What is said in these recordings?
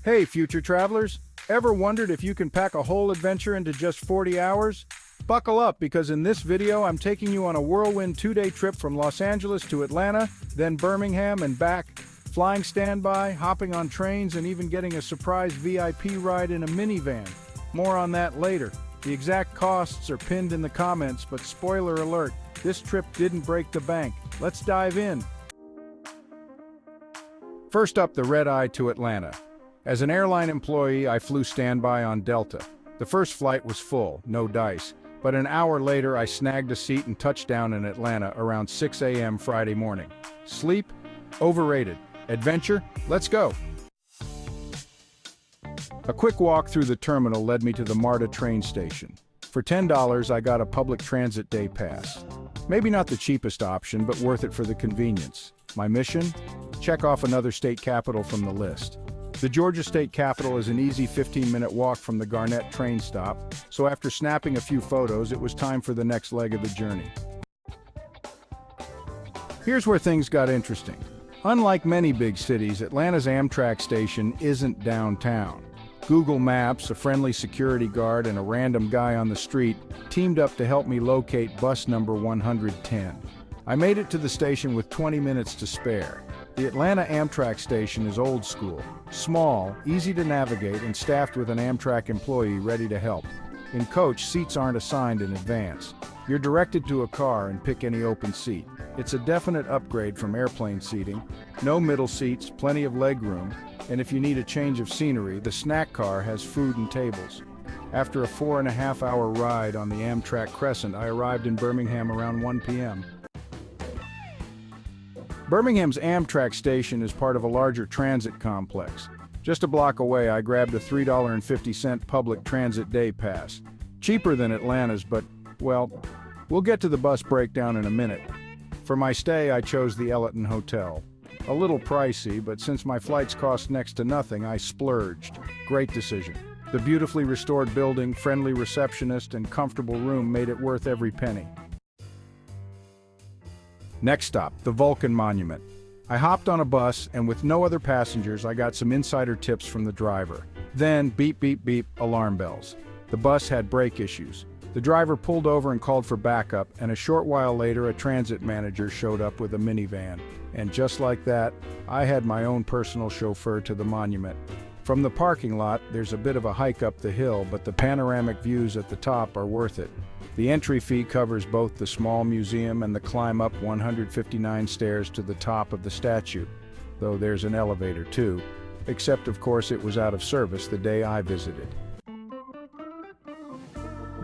Hey, future travelers! Ever wondered if you can pack a whole adventure into just 40 hours? Buckle up, because in this video I'm taking you on a whirlwind 2-day trip from Los Angeles to Atlanta, then Birmingham and back, flying standby, hopping on trains, and even getting a surprise VIP ride in a minivan. More on that later. The exact costs are pinned in the comments, but spoiler alert, this trip didn't break the bank. Let's dive in. First up, the red-eye to Atlanta. As an airline employee, I flew standby on Delta. The first flight was full, no dice, but an hour later I snagged a seat and touched down in Atlanta around 6 a.m. Friday morning. Sleep? Overrated. Adventure? Let's go! A quick walk through the terminal led me to the MARTA train station. For $10, I got a public transit day pass. Maybe not the cheapest option, but worth it for the convenience. My mission? Check off another state capital from the list. The Georgia State Capitol is an easy 15-minute walk from the Garnett train stop, so after snapping a few photos, it was time for the next leg of the journey. Here's where things got interesting. Unlike many big cities, Atlanta's Amtrak station isn't downtown. Google Maps, a friendly security guard, and a random guy on the street teamed up to help me locate bus number 110. I made it to the station with 20 minutes to spare. The Atlanta Amtrak station is old school, small, easy to navigate, and staffed with an Amtrak employee ready to help. In coach, seats aren't assigned in advance. You're directed to a car and pick any open seat. It's a definite upgrade from airplane seating. No middle seats, plenty of legroom, and if you need a change of scenery, the snack car has food and tables. After a 4.5-hour ride on the Amtrak Crescent, I arrived in Birmingham around 1 p.m. Birmingham's Amtrak station is part of a larger transit complex. Just a block away, I grabbed a $3.50 public transit day pass. Cheaper than Atlanta's, but, well, we'll get to the bus breakdown in a minute. For my stay, I chose the Elyton Hotel. A little pricey, but since my flights cost next to nothing, I splurged. Great decision. The beautifully restored building, friendly receptionist, and comfortable room made it worth every penny. Next stop, the Vulcan Monument. I hopped on a bus, and with no other passengers, I got some insider tips from the driver. Then, beep, beep, beep, alarm bells. The bus had brake issues. The driver pulled over and called for backup, and a short while later, a transit manager showed up with a minivan. And just like that, I had my own personal chauffeur to the monument. From the parking lot, there's a bit of a hike up the hill, but the panoramic views at the top are worth it. The entry fee covers both the small museum and the climb up 159 stairs to the top of the statue, though there's an elevator too, except of course it was out of service the day I visited.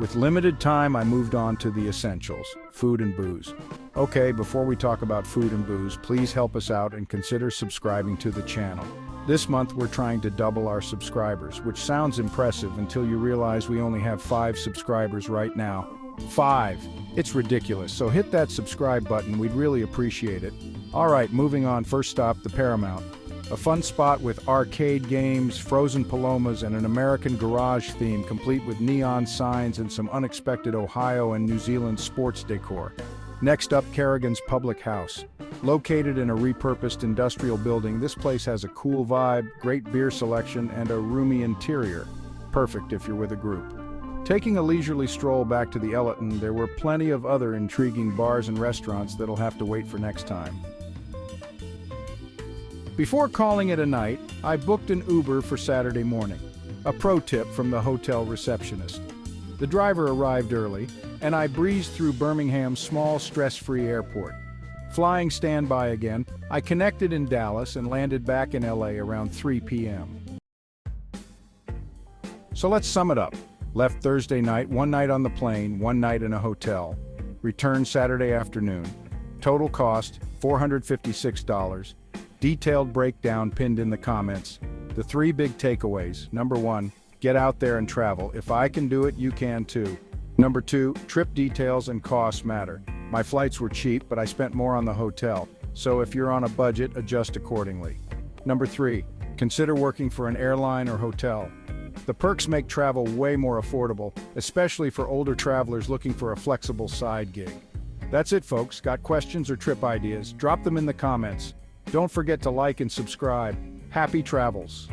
With limited time, I moved on to the essentials, food and booze. Okay, before we talk about food and booze, please help us out and consider subscribing to the channel. This month we're trying to double our subscribers, which sounds impressive until you realize we only have 5 subscribers right now. 5! It's ridiculous, so hit that subscribe button, we'd really appreciate it. Alright, moving on, first stop, the Paramount. A fun spot with arcade games, frozen palomas, and an American garage theme complete with neon signs and some unexpected Ohio and New Zealand sports decor. Next up, Carrigan's Public House. Located in a repurposed industrial building, this place has a cool vibe, great beer selection, and a roomy interior. Perfect if you're with a group. Taking a leisurely stroll back to the Elyton, there were plenty of other intriguing bars and restaurants that'll have to wait for next time. Before calling it a night, I booked an Uber for Saturday morning. A pro tip from the hotel receptionist. The driver arrived early, and I breezed through Birmingham's small, stress-free airport. Flying standby again, I connected in Dallas and landed back in LA around 3 p.m. So let's sum it up. Left Thursday night, 1 night on the plane, 1 night in a hotel. Returned Saturday afternoon. Total cost, $456. Detailed breakdown pinned in the comments. The 3 big takeaways. Number 1, get out there and travel. If I can do it, you can too. Number 2, trip details and costs matter. My flights were cheap, but I spent more on the hotel. So if you're on a budget, adjust accordingly. Number 3, consider working for an airline or hotel. The perks make travel way more affordable, especially for older travelers looking for a flexible side gig. That's it, folks. Got questions or trip ideas? Drop them in the comments. Don't forget to like and subscribe. Happy travels!